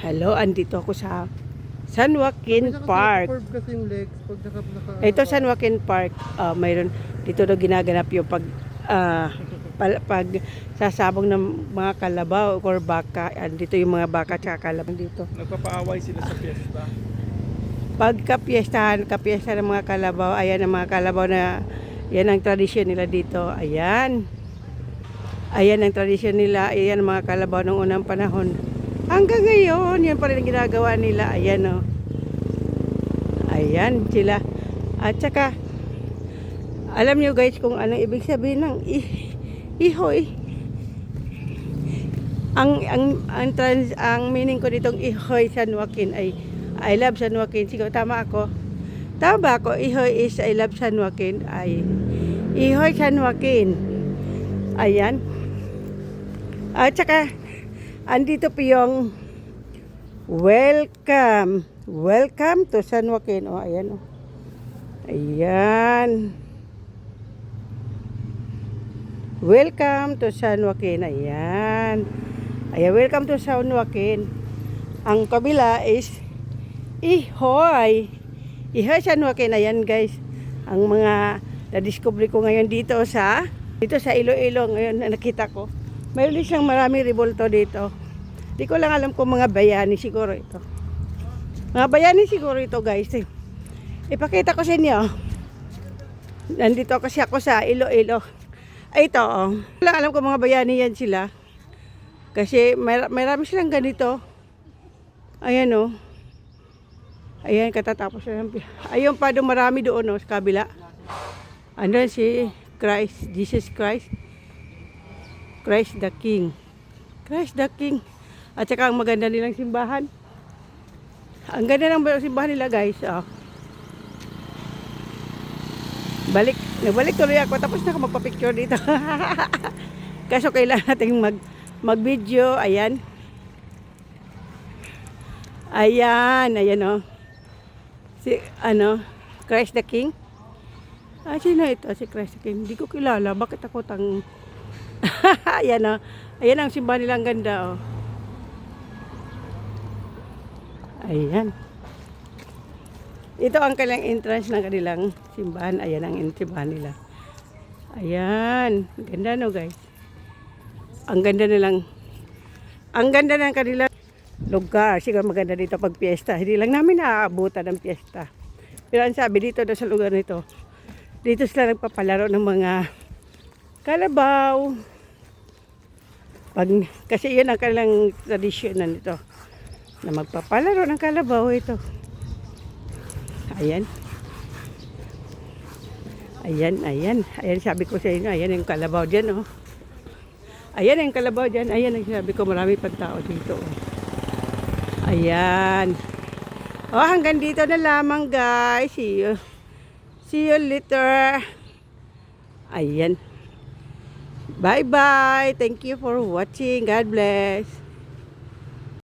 Hello, andito ako sa San Joaquin Park. Kasi yung legs, pag Ito San Joaquin Park, mayroon dito daw ginaganap yung pag sasabong ng mga kalabaw or baka. Andito yung mga baka at kalabaw dito. nagpapaaway sila sa fiesta. Kapiestahan ng mga kalabaw, ayan ang mga kalabaw na yan ang tradisyon nila dito. Ayan. Ayan ang tradisyon nila, ayan ang mga kalabaw ng unang panahon. Hanggang ngayon, yan pa rin ang ginagawa nila. Ayan o. Ayan sila. At saka, alam nyo guys kung anong ibig sabihin ng ihoy. Ang meaning ko ditong ihoy San Joaquin ay I love San Joaquin. Siguro tama ako. Tama ba ako? Ihoy is I love San Joaquin. Ay, ihoy San Joaquin. Ayan. At saka, andito po yung welcome to San Joaquin. O, ayan o. Ayan. Welcome to San Joaquin. Ayan. Ayan, welcome to San Joaquin. Ang kabila is Ihoy. Ihoy San Joaquin. Ayan guys. Ang mga na-discover ko ngayon dito sa Iloilo ngayon na nakita ko. Mayroon siyang maraming revolto dito. Di ko lang alam kung mga bayani siguro ito. Mga bayani siguro ito guys. Ipakita ko sa inyo. Nandito kasi ako sa Iloilo. Ay ito oh. Wala alam kung mga bayani yan sila. Kasi marami silang ganito. Ayan oh. Ayan katatapos na. Ayun pa doon marami doon oh, sa kabila. Andun si Christ, Jesus Christ. Christ the King. Christ the King. At saka ang maganda nilang simbahan. Ang ganda ng simbahan nila guys. Oh. Nagbalik tuloy ako. Tapos na ako magpa-picture dito. Kaso kailangan natin mag-video. Ayan. Ayan oh. Si, Christ the King. Sino ito? Si Christ the King. Hindi ko kilala. Bakit ako Ayan o. Ayan ang simbahan nilang ganda o. Ayan. Ito ang kanilang entrance ng kanilang simbahan. Ayan ang simbahan nila. Ayan. Ganda no guys. Ang ganda ng kanilang lugar. Siguro maganda dito pag piyesta. Hindi lang namin naaabutan ng piyesta. Pero ang sabi dito sa lugar nito, dito sila nagpapalaro ng mga kalabaw. Kasi yun ang kanilang tradisyon na nito. Na magpapalaro ng kalabaw ito. Ayan. Ayan sabi ko sa inyo. Ayan yung kalabaw dyan oh. Ayan yung kalabaw dyan. Ayan ang sabi ko marami pang tao dito oh. Ayan. Oh hanggang dito na lamang guys. See you later. Ayan. Bye-bye. Thank you for watching. God bless.